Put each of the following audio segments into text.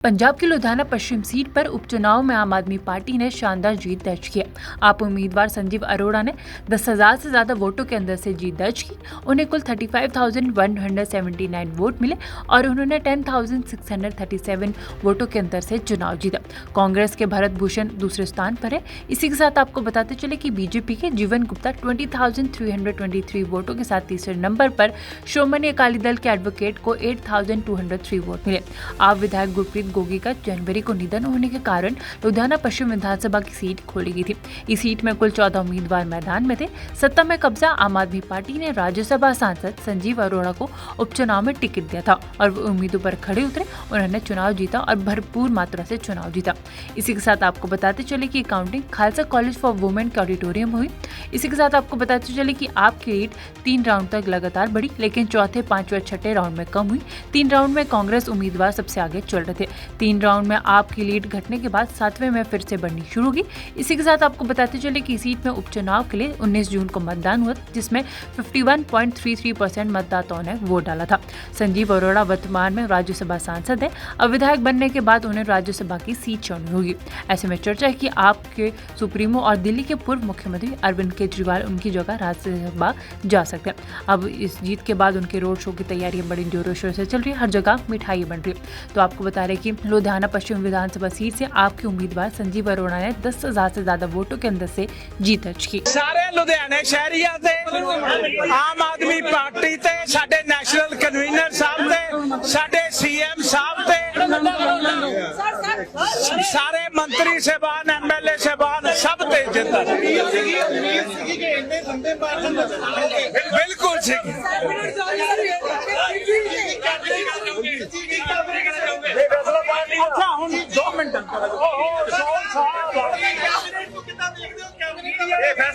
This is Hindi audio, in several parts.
पंजाब की लुधियाना पश्चिम सीट पर उपचुनाव में आम आदमी पार्टी ने शानदार जीत दर्ज की। आप उम्मीदवार संजीव अरोड़ा ने 10,000 से ज्यादा वोटों के अंदर से जीत दर्ज की। उन्हें कुल 35,179 वोट मिले और उन्होंने 10,637 वोटों के अंदर से चुनाव जीता। कांग्रेस के भरत भूषण दूसरे स्थान पर है। इसी के साथ आपको बताते चले कि बीजेपी के जीवन गुप्ता 20,323 वोटों के साथ तीसरे नंबर पर, श्रोमणी अकाली दल के एडवोकेट को 8,203 वोट मिले। आप विधायक गुरप्रीत गोगी का जनवरी को निधन होने के कारण लुधियाना पश्चिम विधानसभा की सीट खोली गई थी। इस सीट में कुल 14 उम्मीदवार मैदान में थे। सत्ता में कब्जा आम आदमी पार्टी ने राज्यसभा सांसद संजीव अरोड़ा को उपचुनाव में टिकट दिया था और वो उम्मीदों पर खड़े उतरे। उन्होंने चुनाव जीता और भरपूर मात्रा से चुनाव जीता। इसी के साथ आपको बताते चले कि counting Khalsa college for women के ऑडिटोरियम हुई। इसी के साथ आपको बताते चले कि आपकी लीड 3 राउंड तक लगातार बढ़ी, लेकिन चौथे, पांचवें और छठे राउंड में कम हुई। 3 राउंड में कांग्रेस उम्मीदवार सबसे आगे चल रहे थे। 3 राउंड में आपकी लीड घटने के बाद 7वें में फिर से बढ़नी शुरू हुई। इसी के साथ आपको बताते चले कि सीट में उपचुनाव के लिए 19 जून को मतदान हुआ, जिसमें 51.33% मतदाताओं ने वोट डाला था। संजीव अरोड़ा वर्तमान में राज्यसभा सांसद है। अब विधायक बनने के बाद उन्हें राज्यसभा की सीट छोड़नी होगी। ऐसे में चर्चा है कि आपके सुप्रीमो और दिल्ली के पूर्व मुख्यमंत्री अरविंद केजरीवाल उनकी जगह राज्यसभा जा सकते हैं। अब इस जीत के बाद उनके रोड शो की तैयारियां बड़ी जोरों शोर से चल रही है। हर जगह मिठाई बन रही है। तो आपको बता रहे कि लुधियाना पश्चिम विधानसभा सीट से आपके उम्मीदवार संजीव अरोड़ा ने 10,000 से ज्यादा वोटों के अंदर से जीत दर्ज की। सारे लुधियाने शहरिया ते आम आदमी पार्टी ते साडे नेशनल कन्वीनर साहब ते साडे सीएम साहब ते सारे मंत्री साहबान एमएलए साहबान सब ते जित बिल्कुल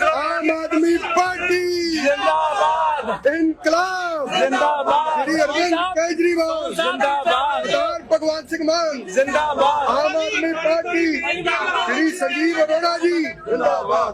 आम आदमी पार्टी जिंदाबाद, इनकलाब जिंदाबाद, श्री अरविंद केजरीवाल जिंदाबाद, सरदार भगवंत सिंह मान जिंदाबाद, आम आदमी पार्टी श्री संजीव अरोड़ा जी जिंदाबाद।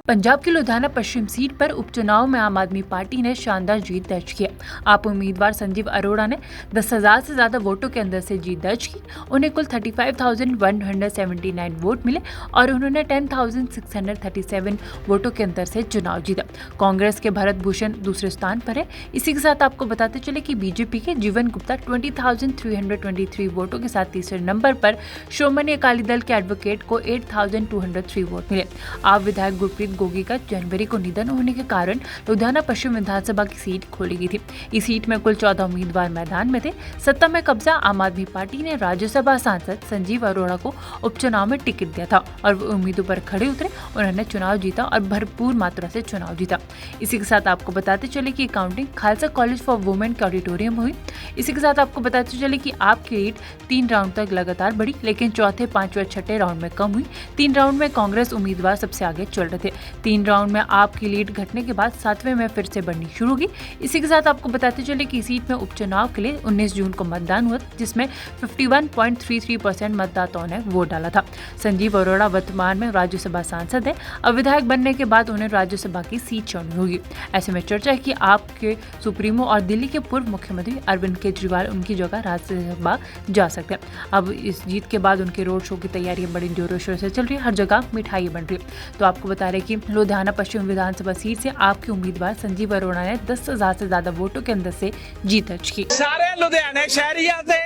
पंजाब की लुधियाना पश्चिम सीट पर उपचुनाव में आम आदमी पार्टी ने शानदार जीत दर्ज की। आप उम्मीदवार संजीव अरोड़ा ने 10,000 से ज्यादा वोटों के अंदर से जीत दर्ज की। उन्हें कुल 35,179 वोट मिले और उन्होंने 10,637 वोटों के अंदर से चुनाव जीता। कांग्रेस के भरत भूषण दूसरे स्थान पर है। इसी के साथ आपको बताते चले कि बीजेपी के जीवन गुप्ता 20,323 वोटों के साथ तीसरे नंबर पर, श्रोमणी अकाली दल के एडवोकेट को 8,203 वोट मिले। आप विधायक गुरप्रीत गोगी का जनवरी को निधन होने के कारण लुधियाना पश्चिम विधानसभा की सीट खोली गई थी। इस सीट में कुल 14 उम्मीदवार मैदान में थे। सत्ता में कब्जा आम आदमी पार्टी ने राज्यसभा सांसद संजीव अरोड़ा को उपचुनाव में टिकट दिया था और वो उम्मीदों पर खड़े उतरे। उन्होंने चुनाव जीता और भरपूर मात्रा से चुनाव जीता। इसी के साथ आपको बताते चले कि counting Khalsa college for women के ऑडिटोरियम हुई। इसी के साथ आपको बताते चले कि आपकी लीड 3 राउंड तक लगातार बढ़ी, लेकिन चौथे, पांचवें और छठे राउंड में कम हुई। 3 राउंड में कांग्रेस उम्मीदवार सबसे आगे चल रहे थे। 3 राउंड में आपकी लीड घटने के बाद 7वें में फिर से बढ़नी शुरू हुई। इसी के साथ आपको बताते चले कि सीट में उपचुनाव के लिए 19 जून को मतदान हुआ, जिसमें 51.33% मतदाताओं ने वोट डाला था। संजीव अरोड़ा वर्तमान में राज्यसभा सांसद है। अब विधायक बनने के बाद उन्हें राज्यसभा की सीट छोड़नी होगी। ऐसे में चर्चा है कि आपके सुप्रीमो और दिल्ली के पूर्व मुख्यमंत्री अरविंद केजरीवाल उनकी जगह राज्यसभा जा सकते हैं। अब इस जीत के बाद उनके रोड शो की तैयारियां बड़ी जोरों शोर से चल रही है। हर जगह मिठाई बन रही है। तो आपको बता रहे कि लुधियाना पश्चिम विधानसभा सीट से आपके उम्मीदवार संजीव अरोड़ा ने 10,000 से ज्यादा वोटों के अंदर से जीत दर्ज की। सारे लुधियाने शहरिया ते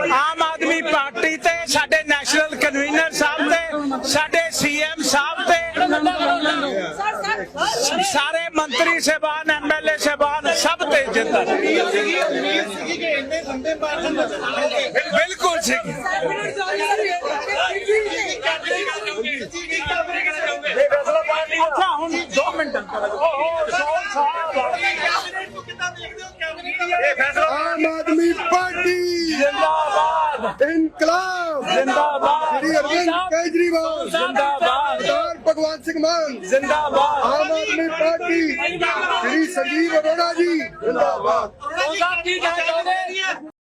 आम आदमी पार्टी ते साडे नेशनल कन्वीनर साहब ते साडे सीएम साहब ते सारे मंत्री साहबान एमएलए साहबान सब ते जित बिल्कुल आम आदमी पार्टी जिंदाबाद, इनकलाब जिंदाबाद, श्री अरविंद केजरीवाल जिंदाबाद, सरदार भगवंत सिंह मान जिंदाबाद, आम आदमी पार्टी श्री संजीव अरोड़ा जी जिंदाबाद।